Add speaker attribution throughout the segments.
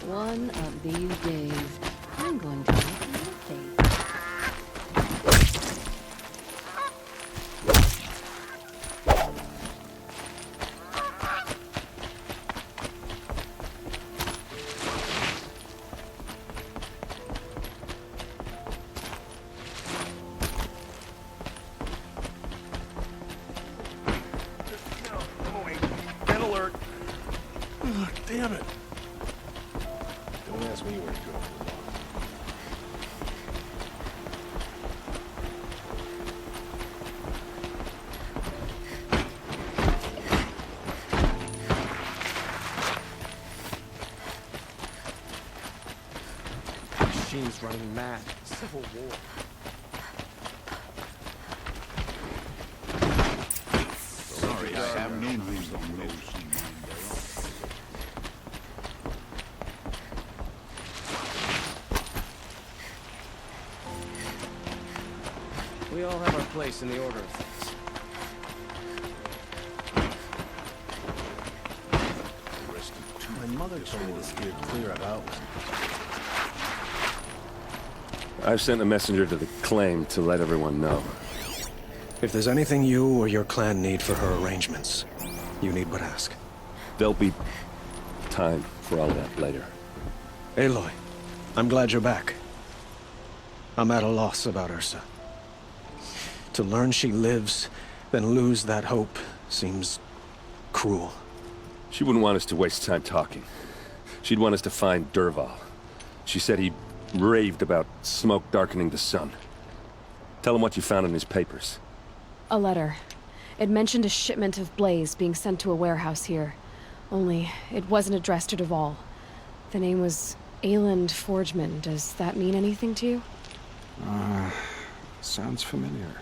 Speaker 1: One of these days, I'm going to make you a face.
Speaker 2: Damn it! Don't ask me where to go.
Speaker 3: Machine's running mad. Civil war.
Speaker 2: Sorry, I have no news on those.
Speaker 3: We all have our place in the order of things.
Speaker 2: My mother told me to steer clear of Outland.
Speaker 4: I've sent a messenger to the claim to let everyone know.
Speaker 5: If there's anything you or your clan need for her arrangements, you need but ask.
Speaker 4: There'll be time for all that later.
Speaker 5: Aloy, I'm glad you're back. I'm at a loss about Ursa. To learn she lives, then lose that hope, seems cruel.
Speaker 4: She wouldn't want us to waste time talking. She'd want us to find Dervahl. She said he raved about smoke darkening the sun. Tell him what you found in his papers.
Speaker 1: A letter. It mentioned a shipment of blaze being sent to a warehouse here. Only, it wasn't addressed to Dervahl. The name was Ayland Forgeman. Does that mean anything to you?
Speaker 6: Sounds familiar.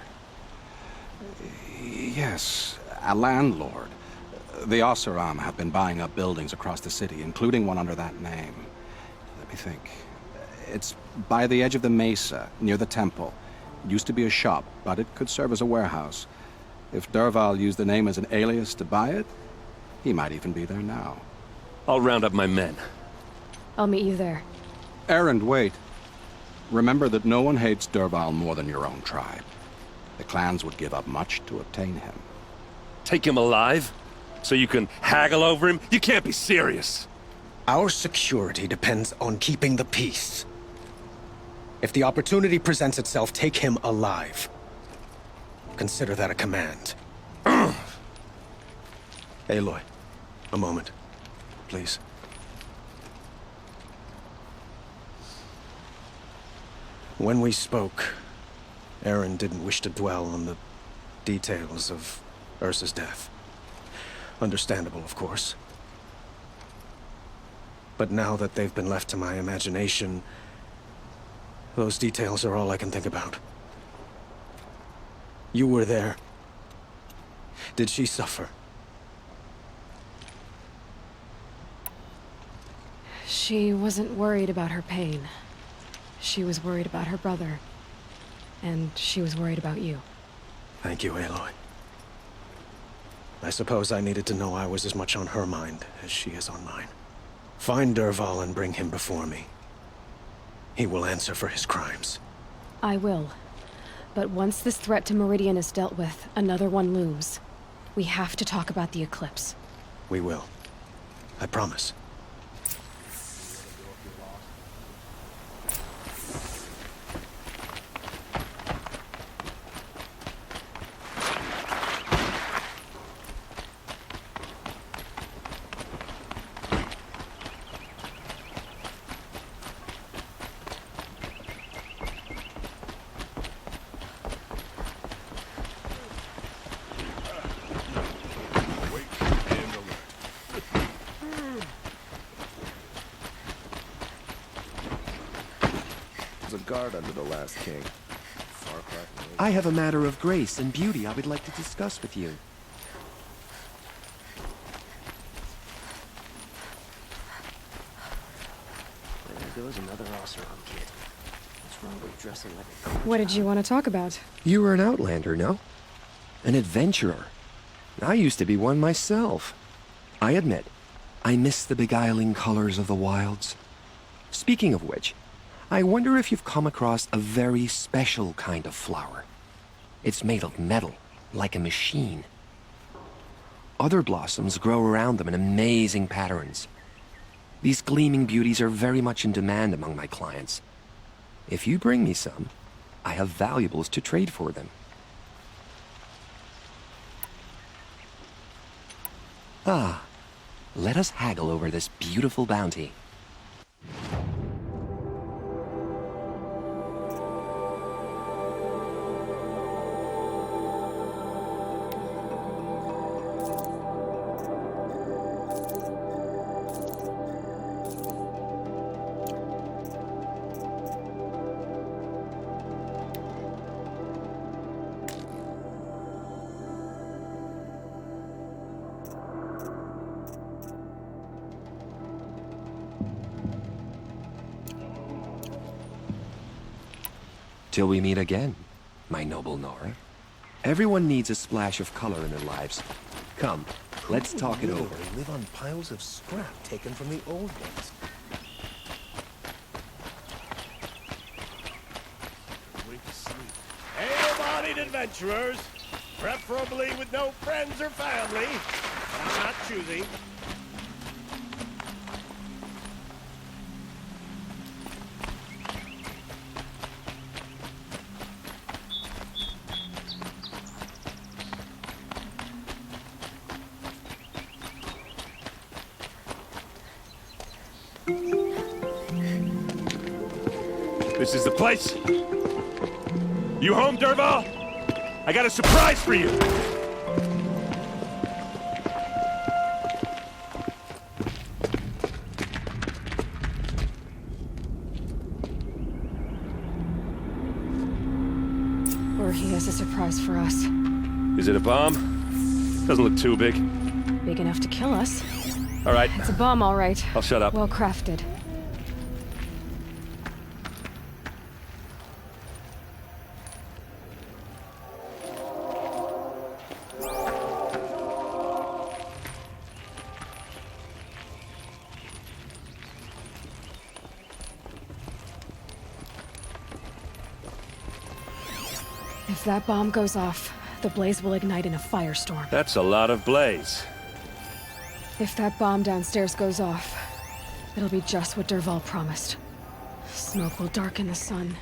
Speaker 6: Yes, a landlord. The Oseram have been buying up buildings across the city, including one under that name. Let me think. It's by the edge of the mesa, near the temple. It used to be a shop, but it could serve as a warehouse. If Dervahl used the name as an alias to buy it, he might even be there now.
Speaker 4: I'll round up my men.
Speaker 1: I'll meet you there.
Speaker 6: Erend, wait. Remember that no one hates Dervahl more than your own tribe. The clans would give up much to obtain him.
Speaker 4: Take him alive? So you can haggle over him? You can't be serious!
Speaker 5: Our security depends on keeping the peace. If the opportunity presents itself, take him alive. Consider that a command. Aloy, a moment, please. When we spoke, Erend didn't wish to dwell on the details of Ursa's death. Understandable, of course. But now that they've been left to my imagination, those details are all I can think about. You were there. Did she suffer?
Speaker 1: She wasn't worried about her pain. She was worried about her brother. And she was worried about you.
Speaker 5: Thank you, Aloy. I suppose I needed to know I was as much on her mind as she is on mine. Find Dervahl and bring him before me. He will answer for his crimes.
Speaker 1: I will. But once this threat to Meridian is dealt with, another one looms. We have to talk about the eclipse.
Speaker 5: We will. I promise.
Speaker 3: A guard under the last king.
Speaker 7: I have a matter of grace and beauty I would like to discuss with you.
Speaker 3: There goes another Oseram kid. What's wrong with dressing like a college
Speaker 1: What did you want to talk about?
Speaker 7: You were an outlander, no? An adventurer. I used to be one myself. I admit, I miss the beguiling colors of the wilds. Speaking of which, I wonder if you've come across a very special kind of flower. It's made of metal, like a machine. Other blossoms grow around them in amazing patterns. These gleaming beauties are very much in demand among my clients. If you bring me some, I have valuables to trade for them. Ah, let us haggle over this beautiful bounty. Till we meet again, my noble Nora. Everyone needs a splash of color in their lives. Come, let's talk it over.
Speaker 2: Literally live on piles of scrap taken from the old ones.
Speaker 8: Able-bodied adventurers, preferably with no friends or family. I'm not choosy.
Speaker 4: This is the place? You home, Dervahl? I got a surprise for you!
Speaker 1: Or he has a surprise for us.
Speaker 4: Is it a bomb? Doesn't look too big.
Speaker 1: Big enough to kill us.
Speaker 4: All right,
Speaker 1: It's a bomb, all right.
Speaker 4: I'll shut up.
Speaker 1: Well crafted. If that bomb goes off, the blaze will ignite in a firestorm.
Speaker 4: That's a lot of blaze.
Speaker 1: If that bomb downstairs goes off, it'll be just what Dervahl promised. Smoke will darken the sun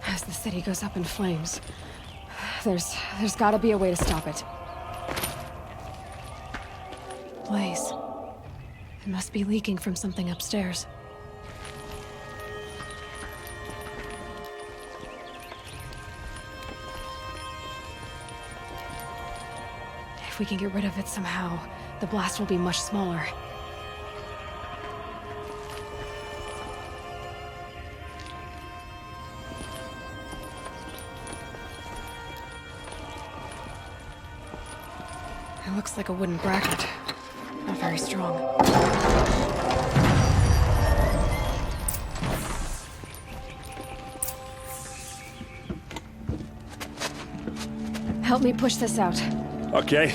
Speaker 1: as the city goes up in flames. There's gotta be a way to stop it. Blaze. It must be leaking from something upstairs. If we can get rid of it somehow, the blast will be much smaller. It looks like a wooden bracket. Not very strong. Help me push this out.
Speaker 4: Okay.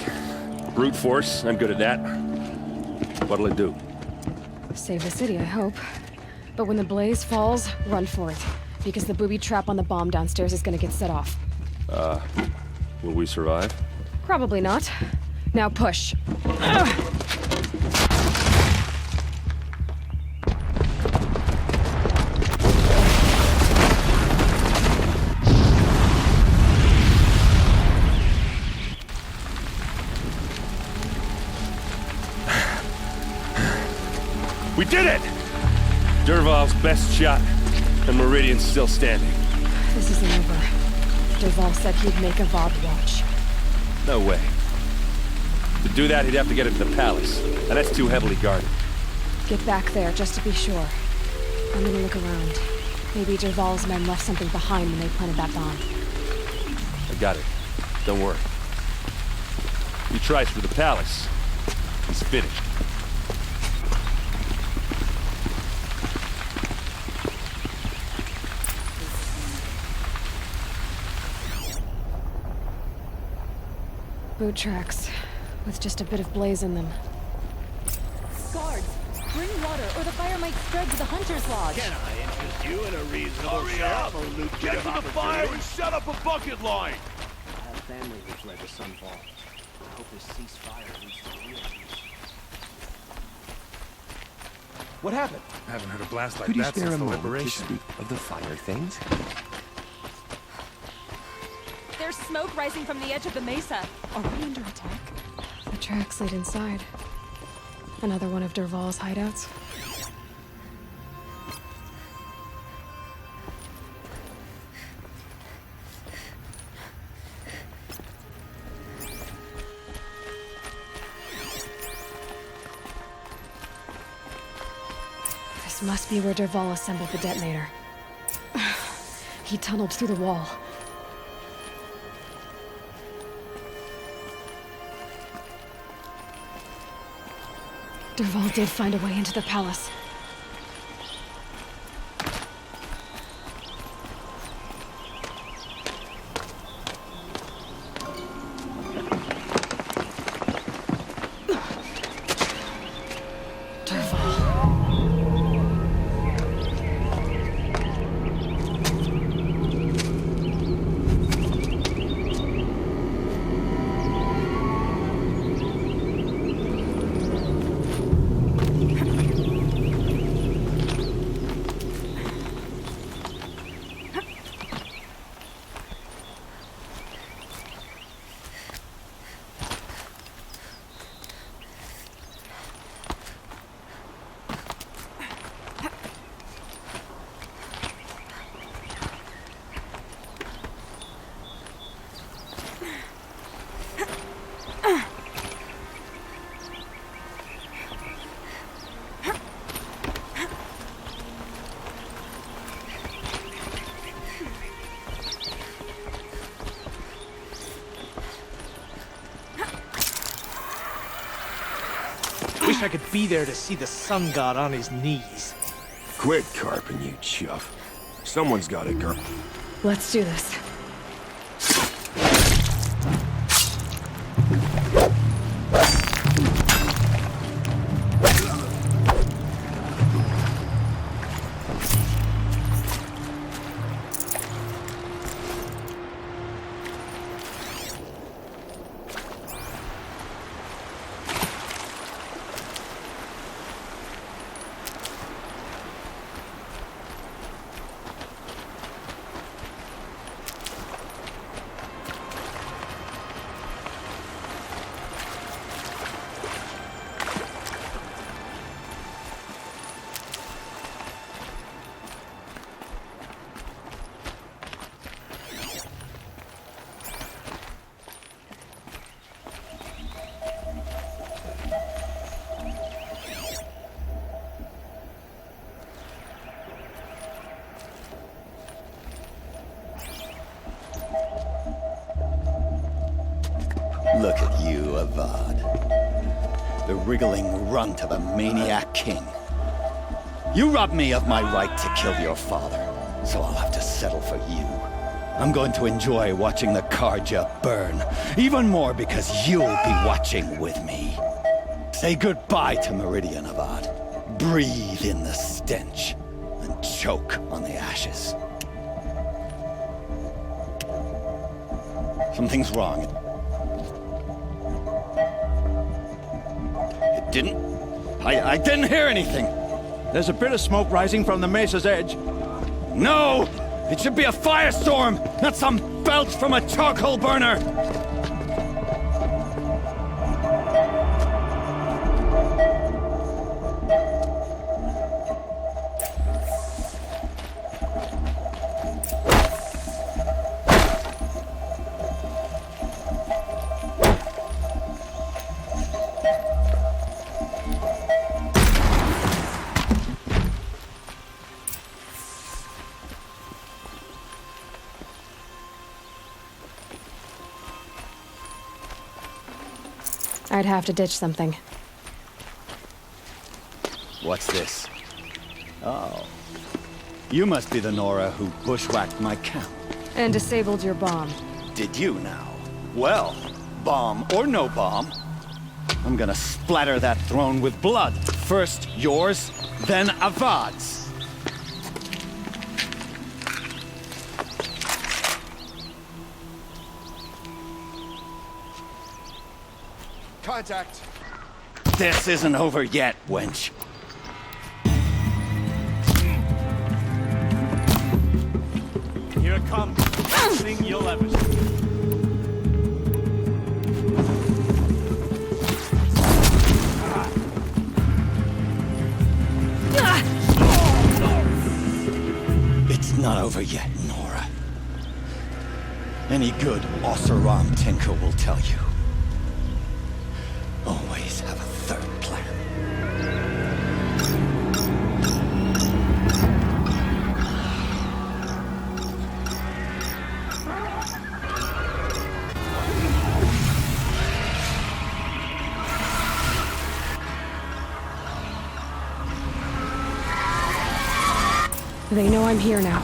Speaker 4: Brute force, I'm good at that. What'll it do?
Speaker 1: Save the city, I hope. But when the blaze falls, run for it. Because the booby trap on the bomb downstairs is gonna get set off.
Speaker 4: Will we survive?
Speaker 1: Probably not. Now push.
Speaker 4: We did it! Dervahl's best shot, and Meridian's still standing.
Speaker 1: This isn't over. Dervahl said he'd make a Vought watch.
Speaker 4: No way. To do that, he'd have to get into the palace, and that's too heavily guarded.
Speaker 1: Get back there, just to be sure. I'm gonna look around. Maybe Dervahl's men left something behind when they planted that bomb.
Speaker 4: I got it. Don't worry. He tries for the palace. He's finished.
Speaker 1: Boot tracks, with just a bit of blaze in them.
Speaker 9: Guards, bring
Speaker 1: water, or the fire might spread to the hunter's lodge.
Speaker 8: Can I interest you in a reasonable share of a lucrative opportunity?
Speaker 2: Shut up a bucket line!
Speaker 3: I have family who fled the Sunfall. I hope this ceasefire leads to real peace.
Speaker 2: What happened?
Speaker 9: I haven't heard a blast like
Speaker 7: Could you
Speaker 9: that
Speaker 7: spare
Speaker 9: since
Speaker 7: a
Speaker 9: the
Speaker 7: moment to
Speaker 9: liberation.
Speaker 7: speak of the fire things?
Speaker 10: There's smoke rising from the edge of the mesa. Are we under attack?
Speaker 1: The tracks lead inside. Another one of Dervahl's hideouts. This must be where Dervahl assembled the detonator. He tunneled through the wall. Dervahl did find a way into the palace.
Speaker 11: Wish I could be there to see the sun god on his knees.
Speaker 2: Quit carping, you chuff. Someone's gotta go.
Speaker 1: Let's do this.
Speaker 12: Look at you, Avad. The wriggling runt of a maniac king. You robbed me of my right to kill your father, so I'll have to settle for you. I'm going to enjoy watching the Karja burn, even more because you'll be watching with me. Say goodbye to Meridian, Avad. Breathe in the stench, and choke on the ashes. Something's wrong. I didn't hear anything.
Speaker 13: There's a bit of smoke rising from the mesa's edge.
Speaker 12: No! It should be a firestorm, not some belch from a charcoal burner!
Speaker 1: I'd have to ditch something.
Speaker 12: What's this? Oh. You must be the Nora who bushwhacked my camp.
Speaker 1: And disabled your bomb.
Speaker 12: Did you now? Well, bomb or no bomb, I'm gonna splatter that throne with blood First yours, then Avad's.
Speaker 8: Contact.
Speaker 12: This isn't over yet, wench.
Speaker 8: Here it comes. Best thing you'll ever see.
Speaker 12: It's not over yet, Nora. Any good Oseram tinker will tell you. Always have a third plan.
Speaker 1: They know I'm here now.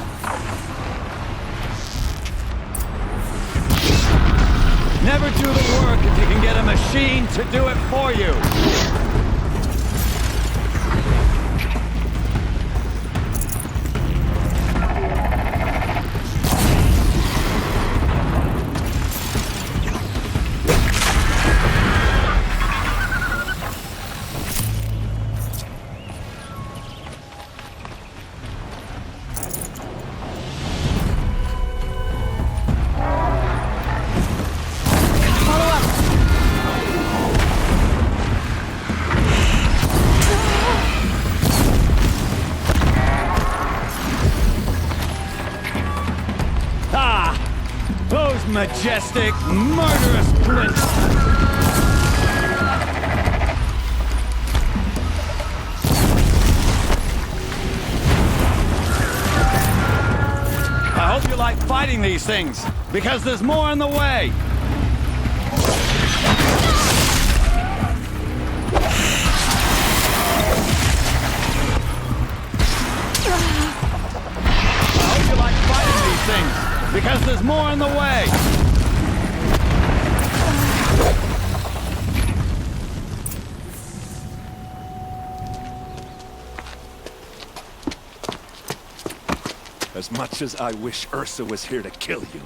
Speaker 13: Never do the work if you can get a machine to do it for you. Those majestic, murderous glints! I hope you like fighting these things, because there's more on the way! I hope you like fighting these things, because there's more on the way!
Speaker 4: As much as I wish Ursa was here to kill you,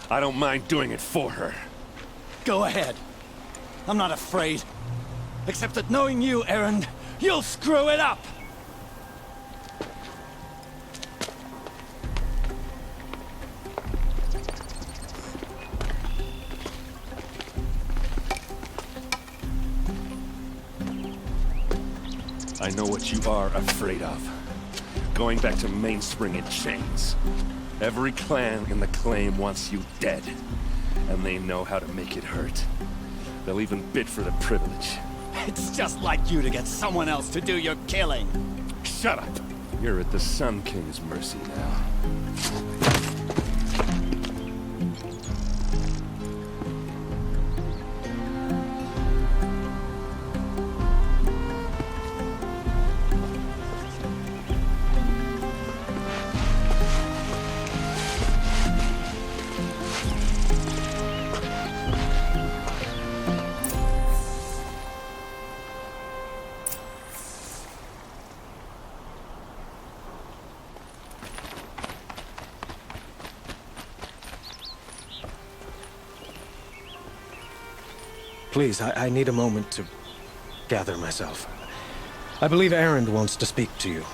Speaker 4: I don't mind doing it for her.
Speaker 12: Go ahead. I'm not afraid. Except that knowing you, Erend, you'll screw it up!
Speaker 4: I know what you are afraid of. Going back to Mainspring in chains. Every clan in the claim wants you dead. And they know how to make it hurt. They'll even bid for the privilege.
Speaker 12: It's just like you to get someone else to do your killing.
Speaker 4: Shut up! You're at the Sun King's mercy now.
Speaker 5: Please, I need a moment to gather myself. I believe Erend wants to speak to you.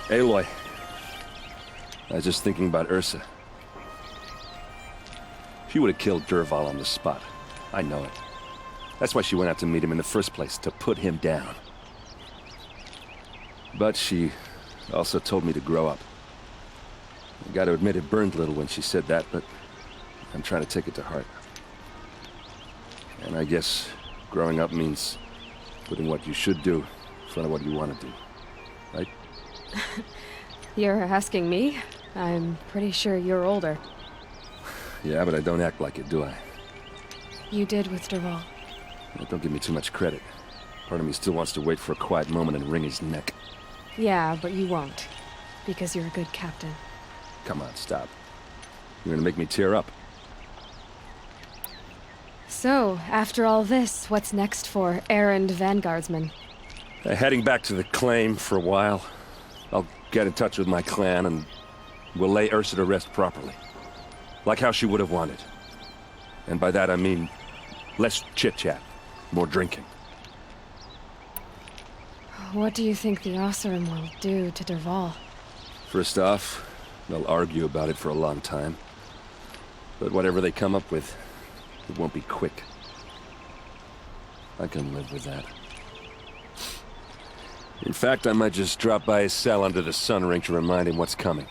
Speaker 4: Aloy. I was just thinking about Ursa. She would have killed Dervahl on the spot. I know it. That's why she went out to meet him in the first place, to put him down. But she also told me to grow up. I gotta admit it burned a little when she said that, but I'm trying to take it to heart. And I guess growing up means putting what you should do in front of what you want to do. Right?
Speaker 1: You're asking me? I'm pretty sure you're older.
Speaker 4: Yeah, but I don't act like it, do I?
Speaker 1: You did with Dervahl.
Speaker 4: Don't give me too much credit. Part of me still wants to wait for a quiet moment and wring his neck.
Speaker 1: Yeah, but you won't. Because you're a good captain.
Speaker 4: Come on, stop. You're gonna make me tear up.
Speaker 1: So, after all this, what's next for errand vanguardsman?
Speaker 4: Heading back to the claim for a while. I'll get in touch with my clan and we'll lay Ursa to rest properly. Like how she would have wanted. And by that I mean less chit-chat, more drinking.
Speaker 1: What do you think the Osseram will do to Derval?
Speaker 4: First off, they'll argue about it for a long time. But whatever they come up with, it won't be quick. I can live with that. In fact, I might just drop by his cell under the sun ring to remind him what's coming.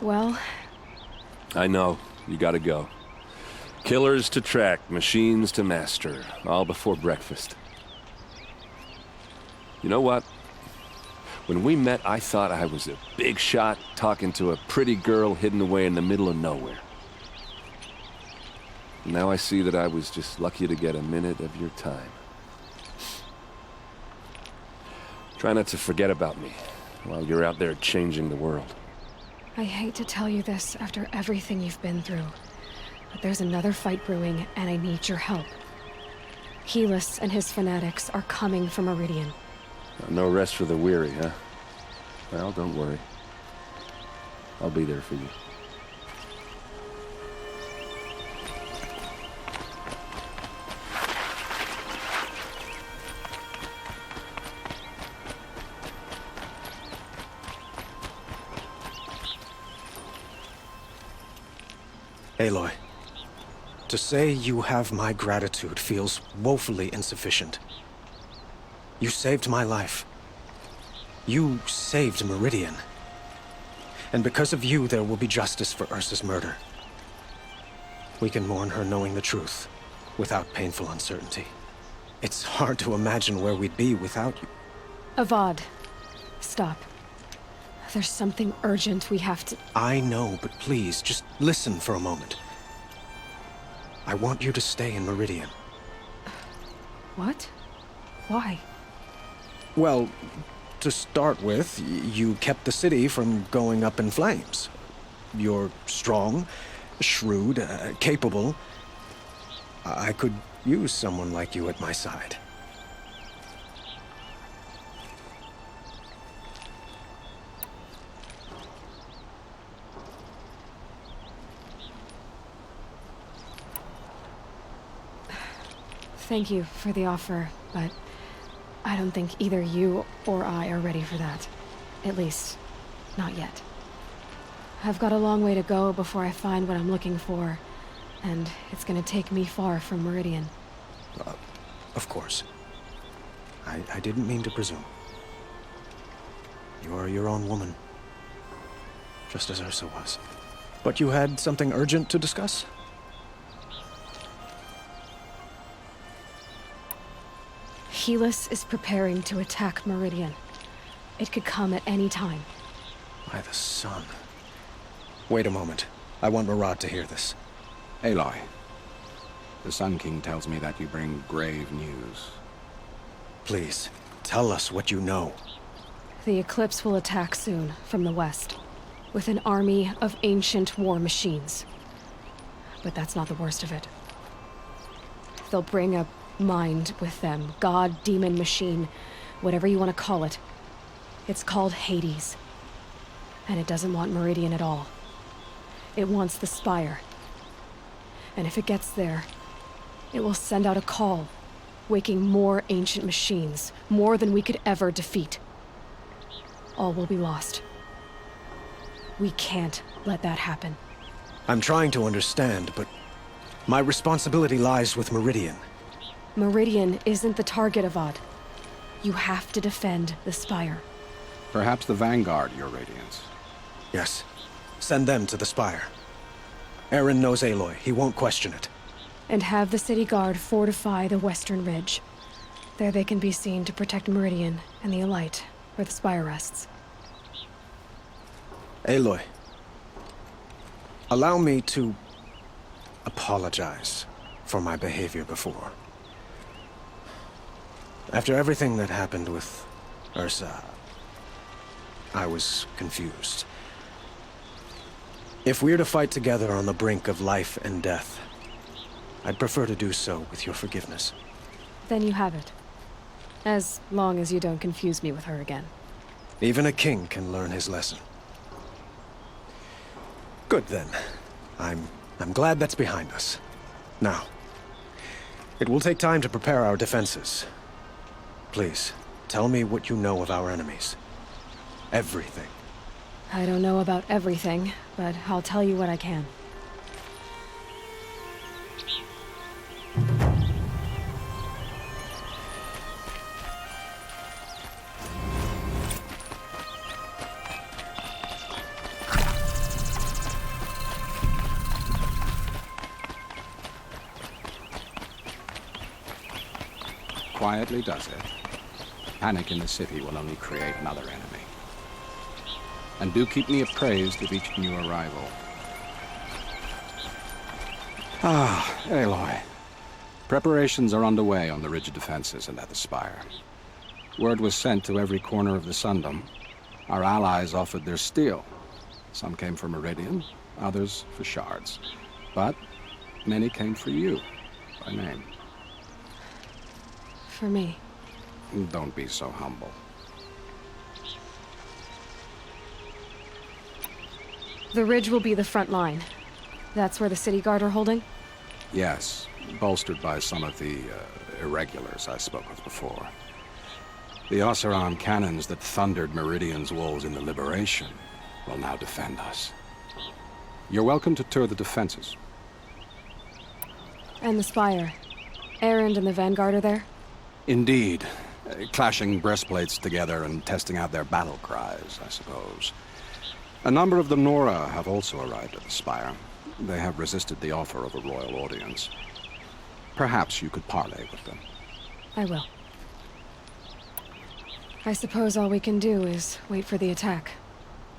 Speaker 1: Well...
Speaker 4: I know, you gotta go. Killers to track, machines to master, all before breakfast. You know what? When we met, I thought I was a big shot talking to a pretty girl hidden away in the middle of nowhere. Now I see that I was just lucky to get a minute of your time. Try not to forget about me while you're out there changing the world.
Speaker 1: I hate to tell you this after everything you've been through, but there's another fight brewing and I need your help. Helis and his fanatics are coming for Meridian.
Speaker 4: No rest for the weary, huh? Well, don't worry. I'll be there for you.
Speaker 5: Aloy, to say you have my gratitude feels woefully insufficient. You saved my life. You saved Meridian. And because of you, there will be justice for Ursa's murder. We can mourn her knowing the truth, without painful uncertainty. It's hard to imagine where we'd be without you.
Speaker 1: Avad, stop. There's something urgent we have to...
Speaker 5: I know, but please, just listen for a moment. I want you to stay in Meridian.
Speaker 1: What? Why?
Speaker 5: Well, to start with, you kept the city from going up in flames. You're strong, shrewd, capable. I could use someone like you at my side.
Speaker 1: Thank you for the offer, but I don't think either you or I are ready for that. At least, not yet. I've got a long way to go before I find what I'm looking for, and it's gonna take me far from Meridian.
Speaker 5: Of course. I didn't mean to presume. You are your own woman. Just as Ursa was. But you had something urgent to discuss?
Speaker 1: Helis is preparing to attack Meridian. It could come at any time.
Speaker 5: By the sun. Wait a moment. I want Murad to hear this.
Speaker 6: Aloy, the Sun King tells me that you bring grave news.
Speaker 5: Please, tell us what you know.
Speaker 1: The Eclipse will attack soon, from the west, with an army of ancient war machines. But that's not the worst of it. They'll bring a mind with them, god, demon, machine, whatever you want to call it. It's called Hades. And it doesn't want Meridian at all. It wants the Spire. And if it gets there, it will send out a call, waking more ancient machines, more than we could ever defeat. All will be lost. We can't let that happen.
Speaker 5: I'm trying to understand, but my responsibility lies with Meridian.
Speaker 1: Meridian isn't the target, Avad. You have to defend the Spire.
Speaker 6: Perhaps the Vanguard, Your Radiance.
Speaker 5: Yes. Send them to the Spire. Eren knows Aloy. He won't question it.
Speaker 1: And have the city guard fortify the western ridge. There they can be seen to protect Meridian and the Elite, where the Spire rests.
Speaker 5: Aloy, allow me to apologize for my behavior before. After everything that happened with Ursa, I was confused. If we're to fight together on the brink of life and death, I'd prefer to do so with your forgiveness.
Speaker 1: Then you have it. As long as you don't confuse me with her again.
Speaker 5: Even a king can learn his lesson. Good then. I'm glad that's behind us. Now, it will take time to prepare our defenses. Please, tell me what you know of our enemies. Everything.
Speaker 1: I don't know about everything, but I'll tell you what I can.
Speaker 6: Quietly does it. Panic in the city will only create another enemy. And do keep me appraised of each new arrival. Ah, Aloy. Preparations are underway on the ridge defenses and at the spire. Word was sent to every corner of the Sundom. Our allies offered their steel. Some came for Meridian, others for shards. But many came for you, by name.
Speaker 1: For me.
Speaker 6: Don't be so humble.
Speaker 1: The ridge will be the front line. That's where the city guard are holding?
Speaker 6: Yes, bolstered by some of the irregulars I spoke of before. The Oseram cannons that thundered Meridian's walls in the Liberation will now defend us. You're welcome to tour the defenses.
Speaker 1: And the spire. Erend and the Vanguard are there?
Speaker 6: Indeed. Clashing breastplates together and testing out their battle cries, I suppose. A number of the Nora have also arrived at the spire. They have resisted the offer of a royal audience. Perhaps you could parley with them.
Speaker 1: I will. I suppose all we can do is wait for the attack.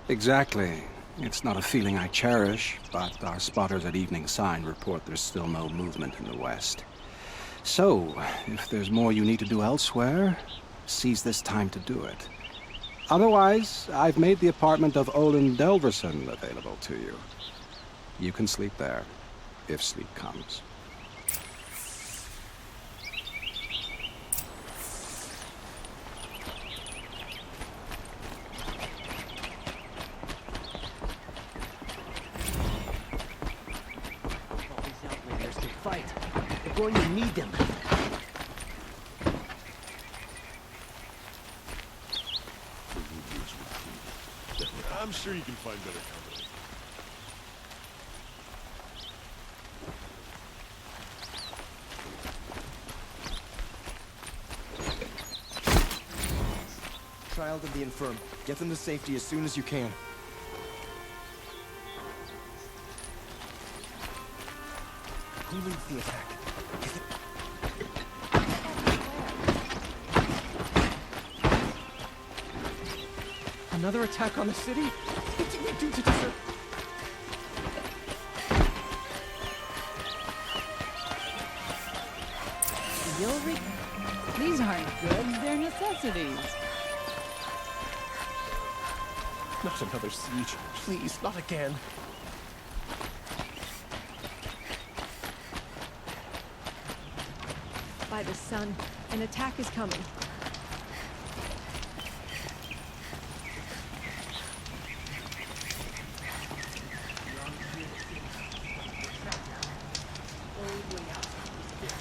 Speaker 6: Exactly. It's not a feeling I cherish, but our spotters at Evening Sign report there's still no movement in the west. So, if there's more you need to do elsewhere, seize this time to do it. Otherwise, I've made the apartment of Olin Delverson available to you. You can sleep there, if sleep comes.
Speaker 3: All these outlanders can fight. We're going to need them.
Speaker 8: I'm sure you can find better company.
Speaker 9: Child of the infirm. Get them to safety as soon as you can. Who leads the attack? Is it... Another attack on the city? What did we do to deserve...
Speaker 14: These aren't goods, they're necessities.
Speaker 9: Not another siege. Please, not again.
Speaker 10: By the sun, an attack is coming.